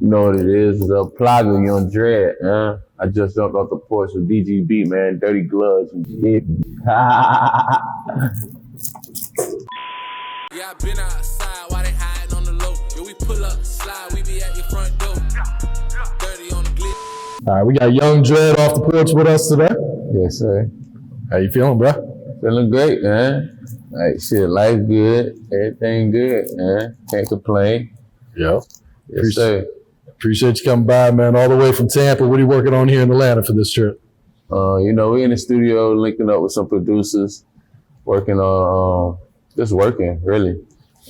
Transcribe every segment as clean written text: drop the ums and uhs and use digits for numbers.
You know what it is? The Plaga, Yung Dred, man. I just jumped off the porch with DGB, man. Dirty gloves and shit. Yeah, I been outside while they hiding on the low. Yeah, we pull up, slide, we be at your front door. 30 on the glitch. All right, we got Yung Dred off the porch with us today. Yes, sir. How you feeling, bro? Feeling great, man. Like, shit, life good. Everything good, man. Can't complain. Yeah. Yes, sir. Appreciate you coming by, man, all the way from Tampa. What are you working on here in Atlanta for this trip? You know, we in the studio linking up with some producers, working on, just working, really.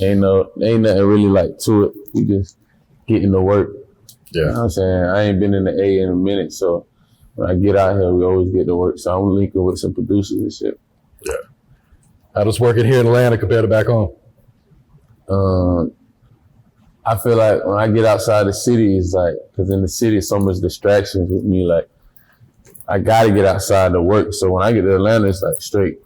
Ain't nothing really like to it. We just getting to work. Yeah. You know what I'm saying? I ain't been in the A in a minute, so when I get out here, we always get to work. So I'm linking with some producers and shit. Yeah. How does working here in Atlanta compare to back home? I feel like when I get outside the city, it's like, because in the city, so much distractions with me. Like, I gotta get outside to work. So when I get to Atlanta, it's like straight.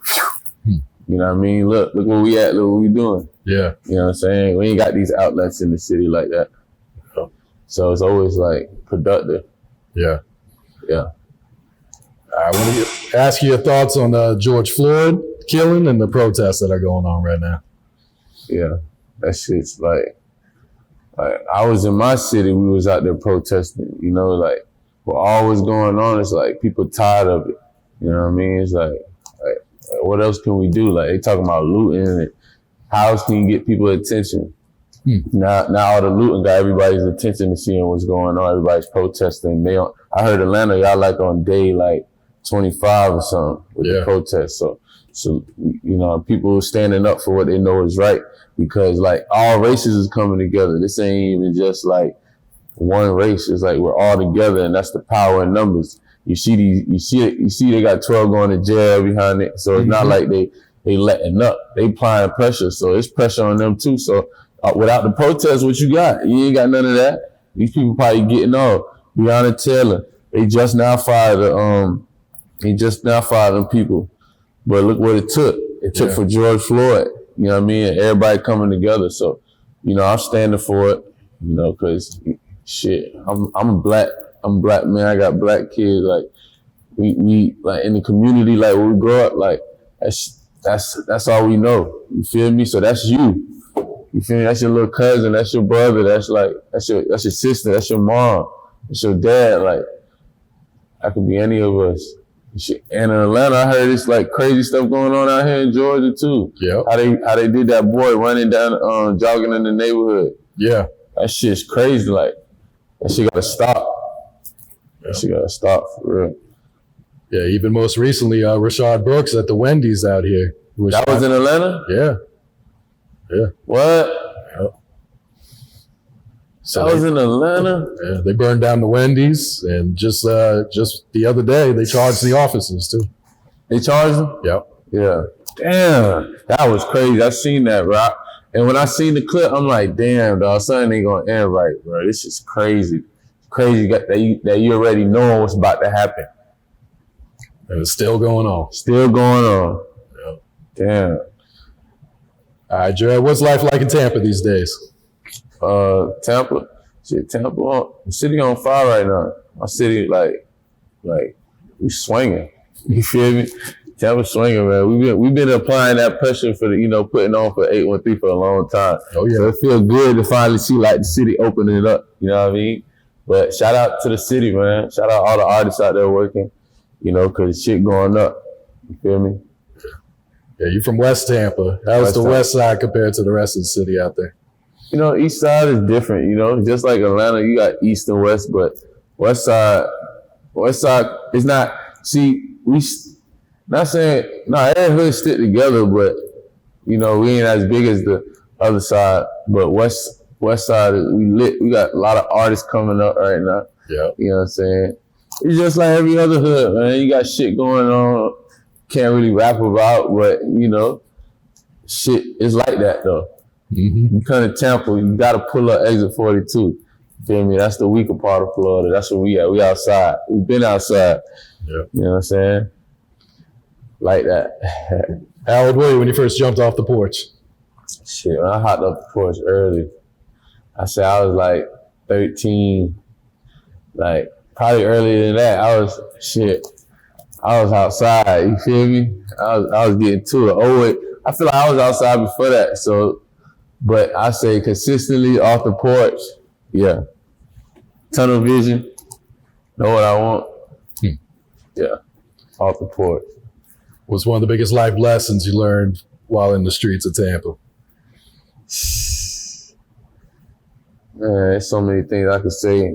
You know what I mean? Look where we at, look what we doing. Yeah. You know what I'm saying? We ain't got these outlets in the city like that. Oh. So it's always like productive. Yeah. Yeah. I want to ask you your thoughts on George Floyd killing and the protests that are going on right now. Yeah. That shit's like I was in my city, we was out there protesting, you know, like what all was going on, it's like people tired of it. You know what I mean? It's like what else can we do? Like they talking about looting and how else can you get people's attention? Now all the looting got everybody's attention to seeing what's going on. Everybody's protesting. I heard Atlanta, y'all like on day like 25 or something with the protests. So you know, people standing up for what they know is right, because like all races is coming together. This ain't even just like one race. It's like we're all together, and that's the power in numbers. You see they got 12 going to jail behind it. So it's not like they letting up. They applying pressure. So it's pressure on them too. So without the protest, what you got? You ain't got none of that. These people probably getting off. Breonna Taylor, they just now fired them people. But look what it took. It took for George Floyd. You know what I mean? And everybody coming together. So, you know, I'm standing for it. You know, cause shit, I'm black man. I got black kids. Like we like in the community. Like when we grow up, like that's all we know. You feel me? So that's you. You feel me? That's your little cousin. That's your brother. That's your sister. That's your mom. That's your dad. Like that could be any of us. Shit. And in Atlanta, I heard it's like crazy stuff going on out here in Georgia too. Yeah. How they did that boy running down, jogging in the neighborhood. Yeah. That shit's crazy. Like that shit gotta stop. That shit gotta stop for real. Yeah. Even most recently, Rashad Brooks at the Wendy's out here. That was in Atlanta? Yeah. Yeah. What? Yeah. So that was in Atlanta? Yeah, they burned down the Wendy's, and just the other day, they charged the officers too. They charged them? Yep. Yeah. Damn, that was crazy. I seen that, bro. And when I seen the clip, I'm like, damn, dog, something ain't gonna end right, bro. This is crazy. Crazy that you already know what's about to happen. And it's still going on. Still going on. Yep. Damn. All right, Dred, what's life like in Tampa these days? Tampa, the city on fire right now. My city, like we swinging. You feel me? Tampa swinging, man. We've been applying that pressure for putting on for 813 for a long time. Oh yeah. So it feels good to finally see like the city opening it up. You know what I mean? But shout out to the city, man. Shout out all the artists out there working. You know, cause shit going up. You feel me? Yeah, you from West Tampa. How's the West Side compared to the rest of the city out there? You know, East Side is different, you know. Just like Atlanta, you got East and West, but West Side is not, not saying, every hood stick together, but, you know, we ain't as big as the other side, but West Side, we lit. We got a lot of artists coming up right now. Yeah. You know what I'm saying? It's just like every other hood, man. You got shit going on, can't really rap about, but, you know, shit is like that, though. Mm-hmm. You come to Tampa, you gotta pull up exit 42. You feel me? That's the weaker part of Florida. That's where we at. We outside. We've been outside. Yeah. You know what I'm saying? Like that. How old were you when you first jumped off the porch? Shit, when I hopped off the porch early, I said I was like 13, like probably earlier than that, I was outside, you feel me? I was getting to it. I feel like I was outside before that, so, but I say consistently off the porch, yeah. Tunnel vision, know what I want, yeah, off the porch. What's one of the biggest life lessons you learned while in the streets of Tampa? Man, there's so many things I could say.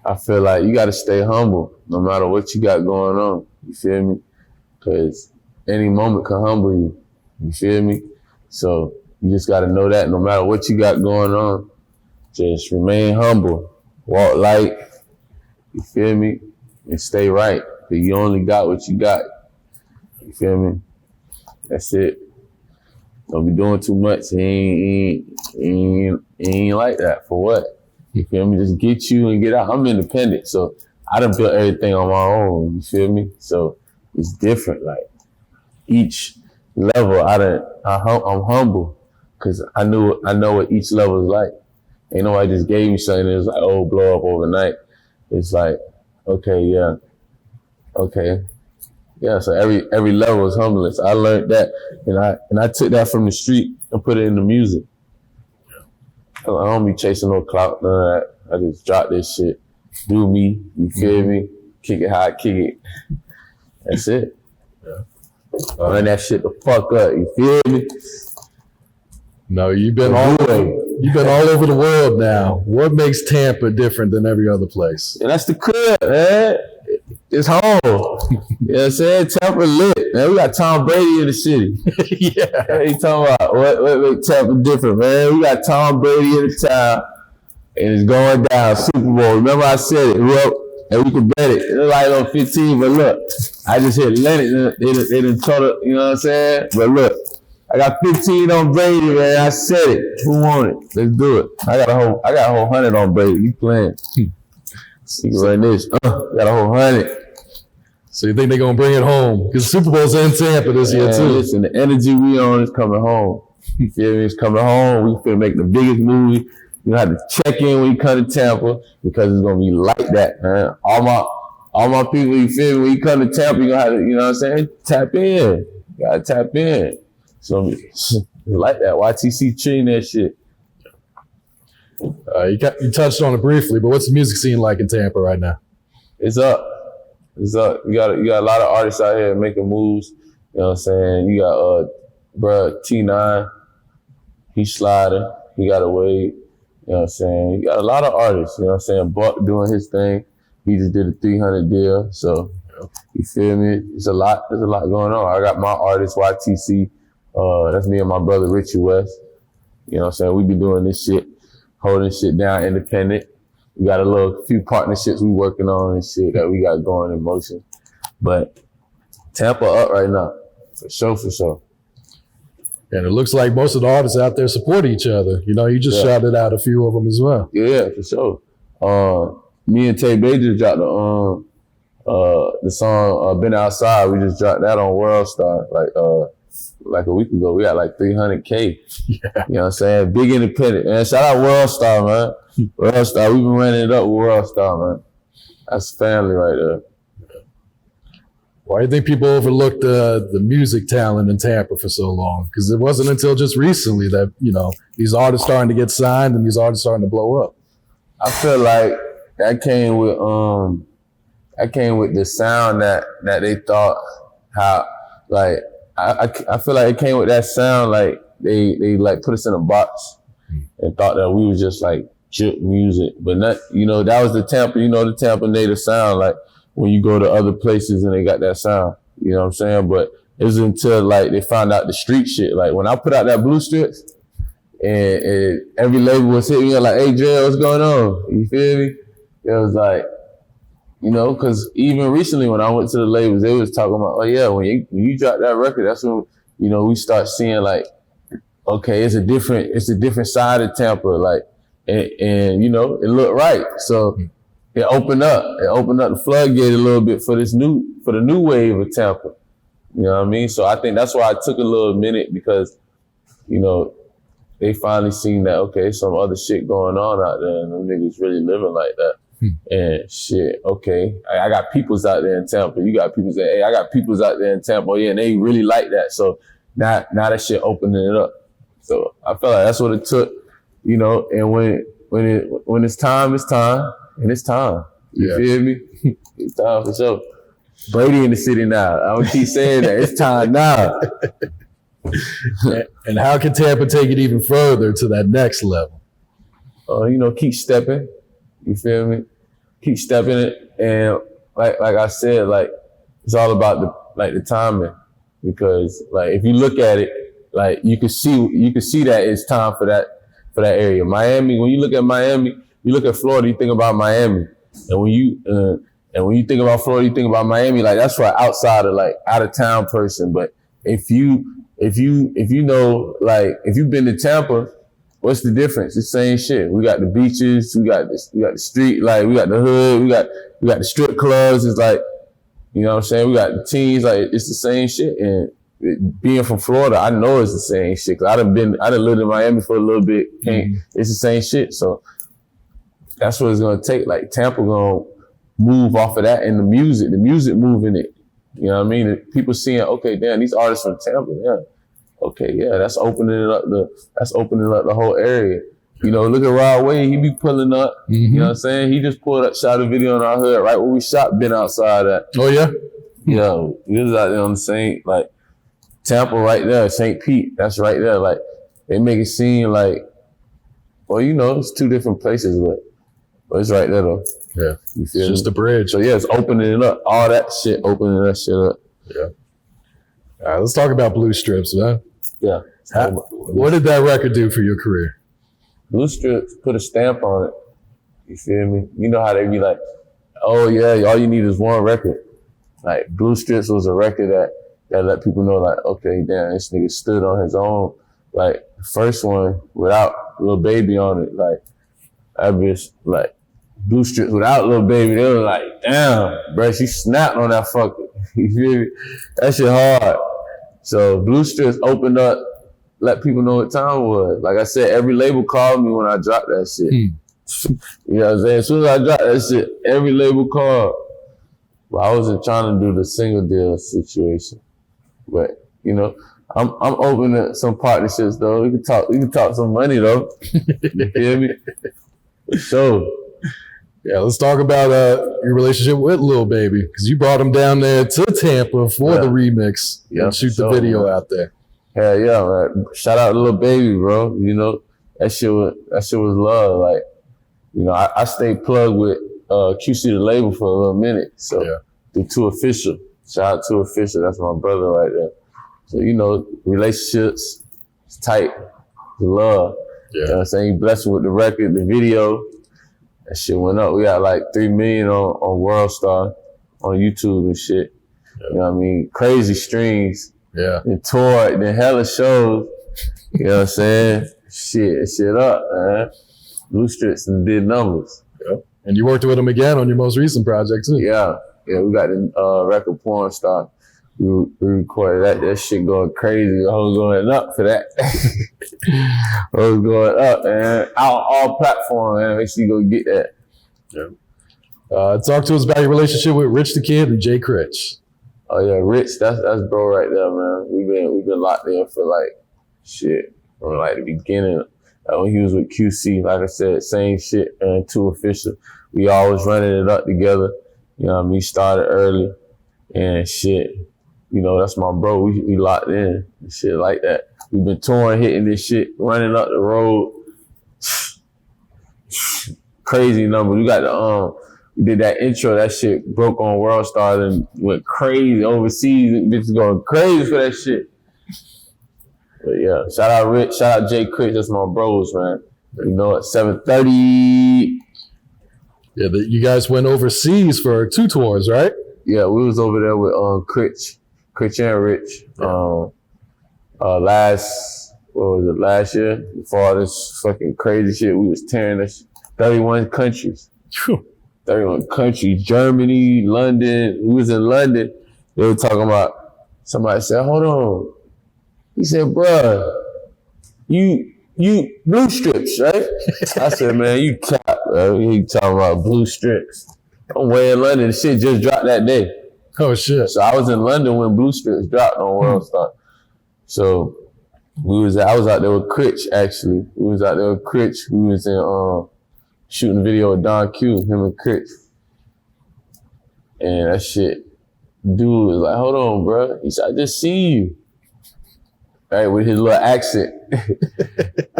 I feel like you gotta stay humble no matter what you got going on. You feel me? Cause any moment can humble you. You feel me? So you just gotta know that no matter what you got going on, just remain humble, walk light, you feel me? And stay right. Cause you only got what you got. You feel me? That's it. Don't be doing too much. He ain't like that. For what? You feel me? Just get you and get out. I'm independent, so I done built everything on my own. You feel me? So it's different. Like each level, I'm humble because I know what each level is like. Ain't nobody just gave me something that's like, oh, blow up overnight. It's like, okay, yeah. So every level is humbling. So I learned that, and I took that from the street and put it in the music. I don't be chasing no clout, none of that. I just drop this shit, do me, you feel me? Kick it how I kick it. That's it. Run that shit the fuck up, you feel me? No, you've been all over the world now. What makes Tampa different than every other place? And that's the crib, man. It's home. You know what I'm saying? Tampa lit. Man, we got Tom Brady in the city. Yeah. What you talking about? What makes Tampa different, man? We got Tom Brady in the town, and it's going down. Super Bowl. Remember I said it. And we can bet it. It was like on 15, but look, I just hit Leonard. They done told it, you know what I'm saying? But look, I got 15 on Brady, man. I said it. Who want it? Let's do it. I got a whole 100 on Brady. You playing? You can run this. Got a whole 100. So you think they're going to bring it home? Because Super Bowl's in Tampa this year, too. Listen, the energy we on is coming home. You feel me? It's coming home. We finna make the biggest movie. You have to check in when you come to Tampa because it's going to be like that, man. All my people, you feel me? When you come to Tampa, you're going to have to, you know what I'm saying? Tap in. You got to tap in. So it's like that. YTC treating that shit. You touched on it briefly, but what's the music scene like in Tampa right now? It's up. You got a lot of artists out here making moves. You know what I'm saying? You got T9, he's sliding. He got away. You know what I'm saying? You got a lot of artists. You know what I'm saying? Buck doing his thing. He just did a 300 deal. So you feel me? There's a lot going on. I got my artist YTC. That's me and my brother Richie Wess. You know what I'm saying? We be doing this shit, holding shit down independent. We got a few partnerships we working on and shit that we got going in motion. But Tampa up right now, for sure. And it looks like most of the artists out there support each other. You know, you just shouted out a few of them as well. Yeah, for sure. Me and Tae Bae just dropped the song Been Outside. We just dropped that on World Star like a week ago. We got like 300K. Yeah. You know what I'm saying? Big independent. And shout out World Star, man. World Star, we've been running it up with World Star, man. That's family right there. Why do you think people overlooked the music talent in Tampa for so long? Because it wasn't until just recently that, you know, these artists starting to get signed and these artists starting to blow up. I feel like that came with the sound that they thought how, like, I feel like it came with that sound, like they like put us in a box and thought that we was just like chip music, but not, you know, that was the Tampa, you know, the Tampa native sound, like when you go to other places and they got that sound, you know what I'm saying? But it was until like they found out the street shit. Like when I put out that Blue Strips and every label was hitting me like, hey Dre, what's going on? You feel me? It was like, you know, because even recently when I went to the labels, they was talking about, oh yeah, when you drop that record, that's when, you know, we start seeing like, okay, it's a different side of Tampa, like, and you know, it looked right. So it opened up the floodgate a little bit for the new wave of Tampa. You know what I mean? So I think that's why I took a little minute because, you know, they finally seen that, okay, some other shit going on out there and them niggas really living like that. And shit, okay, I got peoples out there in Tampa. You got peoples that, hey, I got peoples out there in Tampa. Oh, yeah, and they really like that. So now that shit opening it up. So I felt like that's what it took, you know, and when it's time, it's time, and it's time. You feel me? It's time for sure. Brady in the city now. I don't keep saying that. It's time now. And how can Tampa take it even further to that next level? You know, keep stepping. You feel me? Keep stepping it, and like I said, like it's all about the timing, because like if you look at it, like you can see that it's time for that area. Miami. When you look at Miami, you look at Florida, you think about Miami, and when you think about Florida, you think about Miami. Like that's for an outsider, like out of town person. But if you know, like if you've been to Tampa, what's the difference? It's the same shit. We got the beaches, we got the street, like we got the hood, we got the strip clubs. It's like, you know what I'm saying? We got the teens, like it's the same shit. And being from Florida, I know it's the same shit. Cause I done lived in Miami for a little bit. It's the same shit. So that's what it's gonna take. Like Tampa gonna move off of that, and the music moving it. You know what I mean? People seeing, okay, damn, these artists from Tampa, yeah. Okay, yeah, that's opening up the whole area. You know, look at Rod Wave, he be pulling up. You know what I'm saying? He just pulled up, shot a video in our hood, right where we shot, been outside at. Oh yeah? Yeah, we was out there on the same, like, Tampa right there, St. Pete, that's right there. Like, they make it seem like, well, you know, it's two different places, but it's right there though. Yeah, you feel it's just a bridge. So yeah, it's opening it up. All that shit, opening that shit up. Yeah. All right, let's talk about Blue Strips, man. Yeah. What did that record do for your career? Blue Strips put a stamp on it. You feel me? You know how they be like, oh yeah, all you need is one record. Like Blue Strips was a record that let people know, like, okay, damn, this nigga stood on his own. Like the first one without Lil Baby on it, like that bitch, like Blue Strips without Lil Baby, they were like, damn, bro, she snapped on that fucker. You feel me? That shit hard. So Blue Strips opened up, let people know what time it was. Like I said, every label called me when I dropped that shit. You know what I'm saying? As soon as I dropped that shit, every label called. But I wasn't trying to do the single deal situation. But you know, I'm open to some partnerships though. We can talk some money though. You feel me? So yeah, let's talk about your relationship with Lil Baby, because you brought him down there to Tampa for the remix and shoot the video out there. Hell yeah, man! Shout out to Lil Baby, bro. You know that shit was love. Like, you know, I stayed plugged with QC the label for a little minute. So the Two Official, shout out to Official. That's my brother right there. So you know, relationships, it's tight, it's love. You know what I'm saying? Blessed with the record, the video. That shit went up. We got like 3 million on World Star on YouTube and shit. You know what I mean? Crazy streams. Yeah. And toured, then hella shows. You know what I'm saying? Shit up, man. Blue Strips and did numbers. Yeah. And you worked with him again on your most recent project too. Yeah, we got the record Porn Star. We recorded that shit going crazy. I was going up for that. I was going up, man. Out on all platforms, man. Make sure you go get that. Yeah. Talk to us about your relationship with Rich the Kid and Jay Critch. Oh yeah, Rich, that's bro right there, man. We've been locked in for like shit from like the beginning. When he was with QC, like I said, same shit, and Two Official. We always running it up together. You know what I mean? Started early and shit. You know, that's my bro. We locked in and shit like that. We've been touring, hitting this shit, running up the road. Crazy numbers. We got we did that intro, that shit broke on World Star and went crazy overseas. Bitches going crazy for that shit. But yeah, shout out Rich, shout out Jay Critch, that's my bros, man. You know, at 7:30. Yeah, you guys went overseas for 2 tours, right? Yeah, we was over there with Critch and Rich. Last year? Before all this fucking crazy shit, we was tearing this 31 countries. 31 countries, Germany, London. We was in London. They were talking about, somebody said, hold on. He said, bruh, you you blue strips, right? I said, man, you cap, bro. You talking about blue strips. I'm way in London. The shit just dropped that day. Oh, shit. So I was in London when blue strips dropped on World Star. So I was out there with Critch, actually. We was out there with Critch. We was in shooting a video with Don Q, him and Critch. And that shit, dude was like, hold on, bro. He said, I just seen you. Right, with his little accent.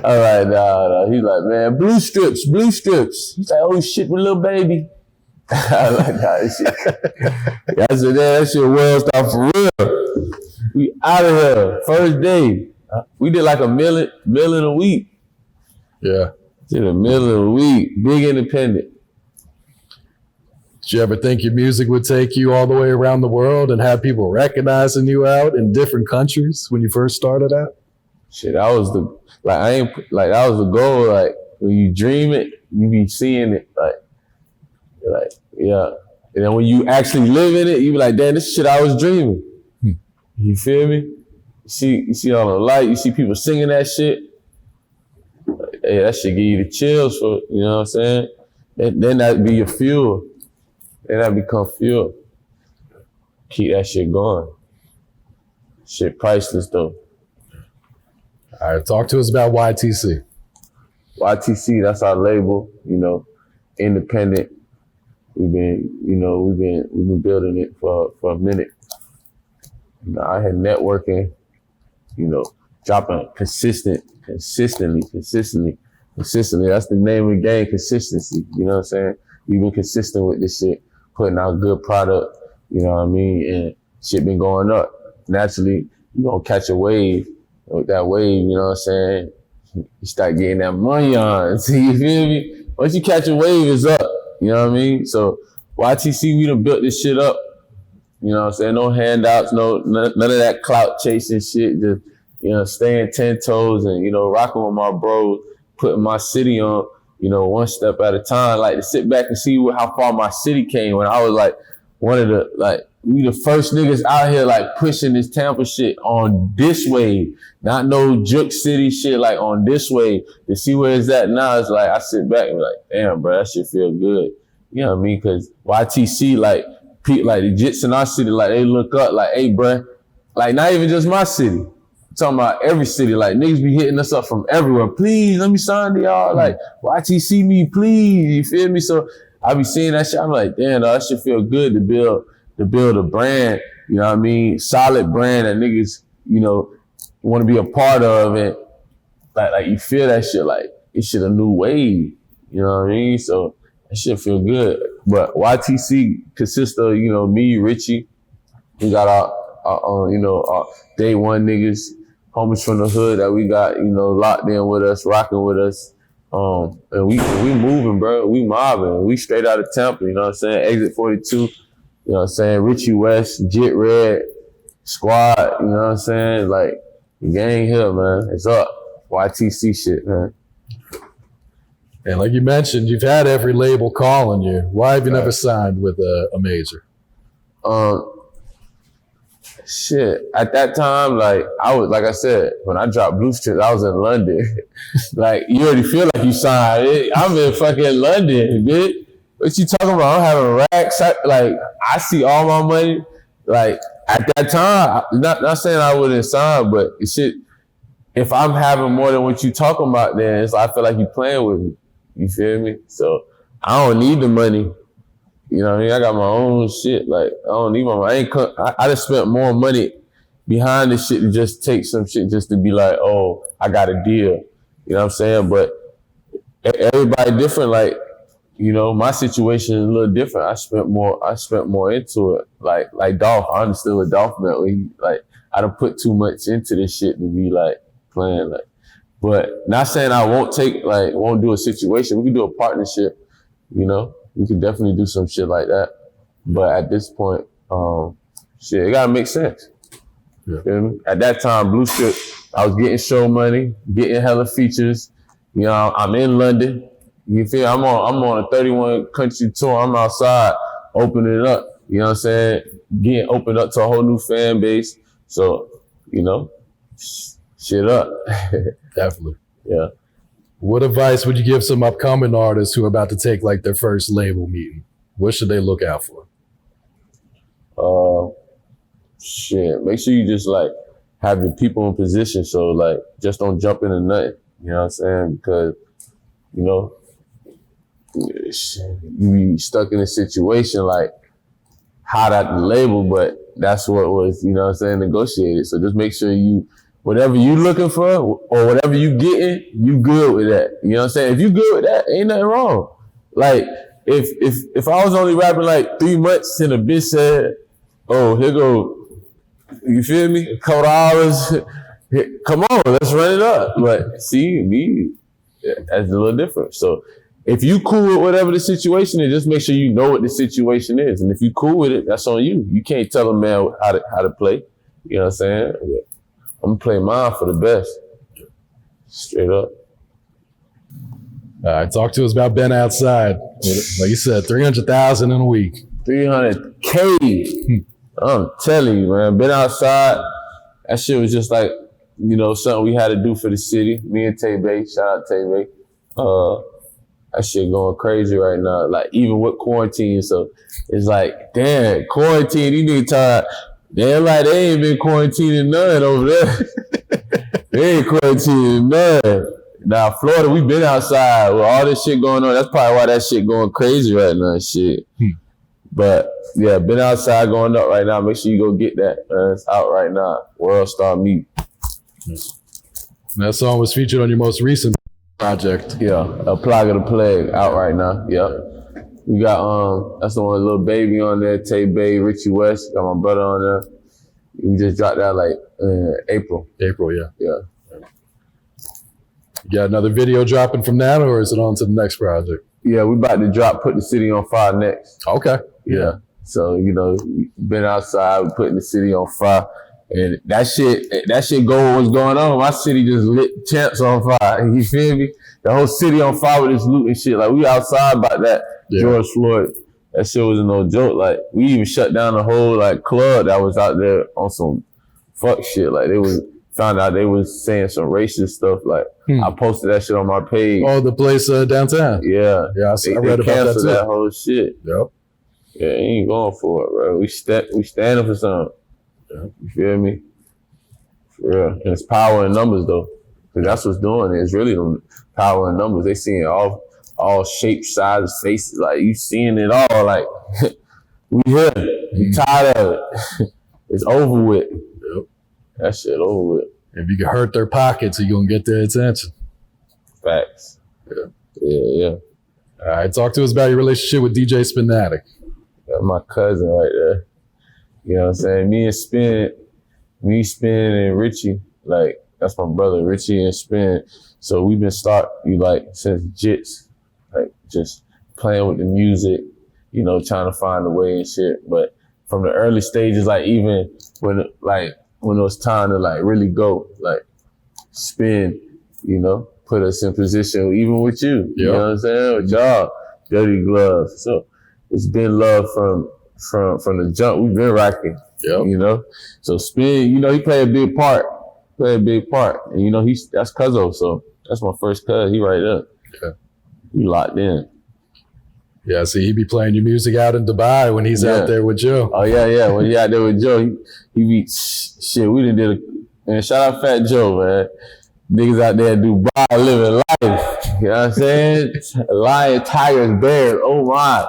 All right, nah. He's like, man, blue strips. He's like, oh shit, with Lil Baby. I was like, nah, this shit. I said, that shit World Star for real. We out of here. First day. We did like $1 million a week. Yeah. Did $1 million a week. Big independent. Did you ever think your music would take you all the way around the world and have people recognizing you out in different countries when you first started out? Shit, that was the that was the goal. Like when you dream it, you be seeing it. Like yeah. And then when you actually live in it, you be like, damn, this shit I was dreaming. You feel me? You see on the light, you see people singing that shit. Like, hey, that shit give you the chills for, you know what I'm saying? Then that be your fuel. Then that become fuel. Keep that shit going. Shit priceless though. All right, talk to us about YTC. YTC, that's our label, you know, independent. We've been building it for a minute. You know, I had networking, you know, dropping consistently. That's the name of the game, consistency. You know what I'm saying? We've been consistent with this shit, putting out good product, you know what I mean? And shit been going up. Naturally, you gonna catch a wave. With that wave, you know what I'm saying? You start getting that money on. See, you feel me? Once you catch a wave, it's up. You know what I mean? So YTC, we done built this shit up. You know what I'm saying? No handouts, none of that clout chasing shit. Just, you know, staying 10 toes and, you know, rocking with my bros, putting my city on, you know, one step at a time. Like to sit back and see how far my city came when I was like we the first niggas out here like pushing this Tampa shit on this wave. Not no Juke City shit, like on this wave. To see where it's at now, it's like I sit back and be like, damn, bro, that shit feel good. You know what I mean? Because YTC, like, people, like the Jits in our city, like they look up, like, hey, bro, like not even just my city. I'm talking about every city. Like niggas be hitting us up from everywhere. Please, let me sign to y'all. Like YTC me, please. You feel me? So I be seeing that shit. I'm like, damn, that shit feel good to build a brand. You know what I mean? Solid brand that niggas, you know, want to be a part of, and like you feel that shit. Like it's shit a new wave. You know what I mean? So that shit feel good. But YTC consists of, you know, me, Richie. We got our you know, our day one niggas, homies from the hood that we got, you know, locked in with us, rocking with us. And we moving, bro. We mobbing. We straight out of Tampa, you know what I'm saying? Exit 42, you know what I'm saying? Richie Wess, Yung Dred, squad, you know what I'm saying? Like, the gang here, man. It's up. YTC shit, man. And like you mentioned, you've had every label calling you. Why have you never signed with a major? Shit. At that time, like I said, when I dropped Blue Strips, I was in London. Like, you already feel like you signed it. I'm in fucking London, bitch. What you talking about? I'm having racks. Like, I see all my money. Like, at that time, not saying I wouldn't sign, but shit, if I'm having more than what you talking about, then it's like, I feel like you playing with me. You feel me? So I don't need the money. You know what I mean? I got my own shit. Like, I don't need my money. I just spent more money behind this shit to just take some shit just to be like, oh, I got a deal. You know what I'm saying? But everybody different. Like, you know, my situation is a little different. I spent more into it. Like Dolph, I understood what Dolph meant. I done put too much into this shit to be like playing. Like, but not saying I won't do a situation. We can do a partnership, you know. We could definitely do some shit like that. But at this point, shit, it gotta make sense. Yeah. Feel me? At that time, Blue Strip, I was getting show money, getting hella features. You know, I'm in London. You feel? I'm on a 31 country tour. I'm outside, opening it up. You know what I'm saying? Getting opened up to a whole new fan base. So, you know, shit up. Definitely. Yeah. What advice would you give some upcoming artists who are about to take like their first label meeting? What should they look out for? Shit. Make sure you just like have your people in position. So like just don't jump into nothing. You know what I'm saying? Because, you know, you be stuck in a situation like hot at the label, but that's what was, you know what I'm saying, negotiated. So just make sure you, whatever you looking for or whatever you getting, you good with that. You know what I'm saying? If you good with that, ain't nothing wrong. Like if I was only rapping like 3 months and a bitch said, oh, here go, you feel me? A couple hours, come on, let's run it up. But see, me, that's a little different. So if you cool with whatever the situation is, just make sure you know what the situation is. And if you cool with it, that's on you. You can't tell a man how to play. You know what I'm saying? I'm gonna play mine for the best. Straight up. Talk to us about Ben Outside. Like you said, 300,000 in a week. 300K. I'm telling you, man. Been Outside. That shit was just like, you know, something we had to do for the city. Me and Tae Bae. Shout out Tae Bae. That shit going crazy right now. Like even with quarantine, so it's like, damn, quarantine. These niggas tired. Damn, like they ain't been quarantining none over there. They ain't quarantining none. Now Florida, we been outside with all this shit going on. That's probably why that shit going crazy right now. Shit. But yeah, been outside going up right now. Make sure you go get that. It's out right now. World Star Meet. That song was featured on your most recent project. Yeah, A Plague of the Plague out right now. Yep. We got that's the one with Lil Baby on there, Tae Bae, Richie Wess, got my brother on there. We just dropped that like April. April, yeah. Yeah. You got another video dropping from that, or is it on to the next project? Yeah, we about to drop Put the City on Fire next. Okay. Yeah. So, you know, been outside, we putting the city on fire. And that shit go what's going on. My city just lit Champs on fire. You feel me? The whole city on fire with this loot and shit. Like we outside about that. Yeah. George Floyd. That shit was no joke. Like we even shut down the whole like club that was out there on some fuck shit. Like they was found out they was saying some racist stuff. Like I posted that shit on my page. Oh, the place downtown. Yeah. Yeah, I read about that too. That whole shit. Yep. Yeah, ain't going for it, bro. We standing for something. Yeah. You feel me? For real. And it's power in numbers though. Cause that's what's doing it. It's really power in numbers. They seeing all shapes, sizes, faces. Like you seeing it all. Like we here. We tired of it. It's over with. Yep. That shit over with. If you can hurt their pockets, you're gonna get their attention. Facts. Yeah. Yeah. All right, talk to us about your relationship with DJ Spinatik. That's my cousin right there. You know what I'm saying? Me, Spin, and Richie, like, that's my brother, Richie and Spin. So we've been since Jits, like, just playing with the music, you know, trying to find a way and shit. But from the early stages, like, even when it was time to, like, really go, like, Spin, you know, put us in position, even with you, you know what I'm saying? With y'all, Dirty Gloves. So it's been love from the jump. We've been rocking, you know? So Spin, you know, he played a big part. And, you know, that's Cuzzo, so that's my first cuz. He right there. Yeah. He locked in. Yeah, see, he be playing your music out in Dubai when he's out there with Joe. Oh, yeah. When he out there with Joe, he be, shit, we done and shout out Fat Joe, man. Niggas out there in Dubai living life. You know what I'm saying? Lion, tigers, bears, oh my.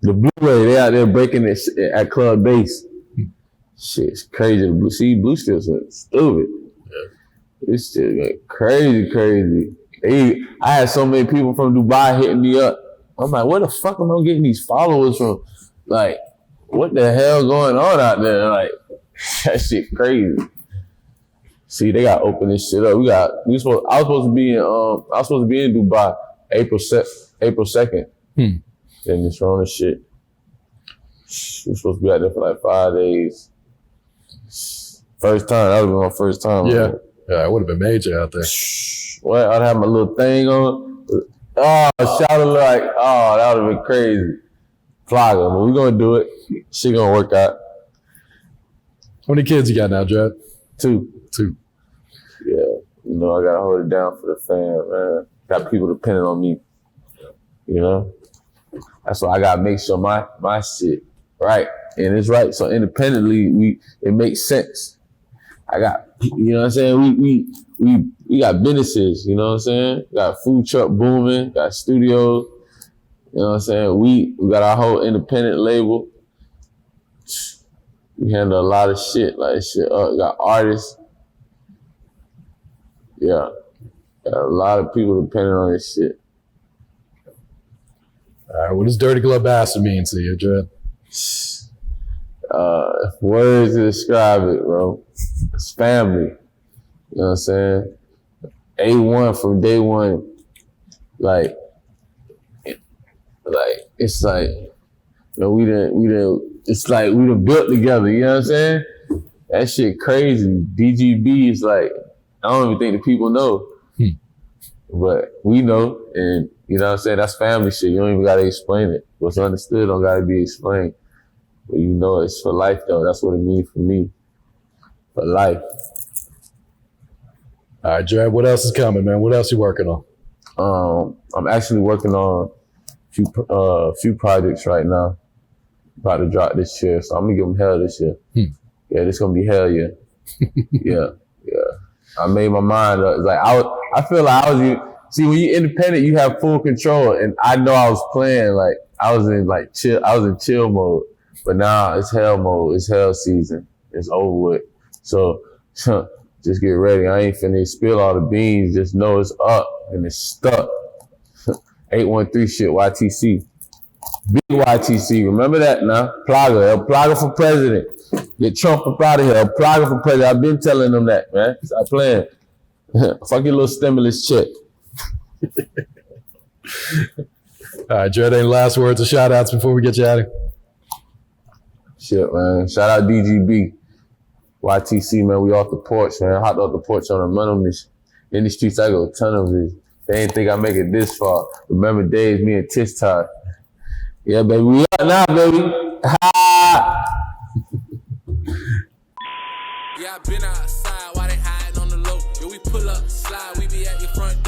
The Blu-ray, they out there breaking it at Club Bass. Shit's crazy. Blue strips are stupid. Yeah. This shit like crazy. I had so many people from Dubai hitting me up. I'm like, where the fuck am I getting these followers from? Like, what the hell going on out there? Like, that shit crazy. See, they gotta open this shit up. I was supposed to be in Dubai April 2nd. And this Rona shit. We're supposed to be out there for like 5 days. First time, that would be my first time. Yeah, it would have been major out there. What? I'd have my little thing on. Oh, shout like, oh, that would have been crazy. Flogger, but we gonna do it. She gonna work out. How many kids you got now, Dred? 2. Yeah. You know, I gotta hold it down for the fam, man. Got people depending on me. You know? That's why I gotta make sure my shit right. And it's right. So independently, it makes sense. I got, you know what I'm saying? We got businesses, you know what I'm saying? Got food truck booming, got studios, you know what I'm saying? We got our whole independent label. We handle a lot of shit, like shit. Got artists. Yeah. Got a lot of people depending on this shit. All right, what does Dirty Glove Bastard mean to you, Dred? Words to describe it, bro. It's family. You know what I'm saying? A1 from day one. Like it's like, you know, it's like we done built together, you know what I'm saying? That shit crazy. DGB is like, I don't even think the people know. But we know, and you know what I'm saying? That's family shit. You don't even gotta explain it. What's understood don't gotta be explained. But you know it's for life though. That's what it means for me. For life. All right, Dred, what else is coming, man? What else you working on? I'm actually working on a few projects right now. About to drop this year, so I'm gonna give them hell this year. Yeah, this gonna be hell yeah. yeah. I made my mind up. It's like I feel like I was. See, when you're independent, you have full control, and I know I was playing like I was in like chill. I was in chill mode, but now it's hell mode. It's hell season. It's over with. So just get ready. I ain't finna spill all the beans. Just know it's up and it's stuck. 813 shit. YTC. Big YTC. Remember that now. Plaga. El Plaga for president. Get Trump up out of here. El Plaga for president. I've been telling them that, man. Stop playing. Fuck your little stimulus check. All right, Dred, any last words or shout outs before we get you out of here? Shit, man. Shout out DGB. YTC, man. We off the porch, man. I hopped off the porch on a month in the streets. I go a ton of this. They ain't think I make it this far. Remember days, me and Tish Todd. Yeah, baby. We up now, baby. Ha! Yeah, I been outside while they hiding on the low. Yeah, we pull up, slide, we be at your front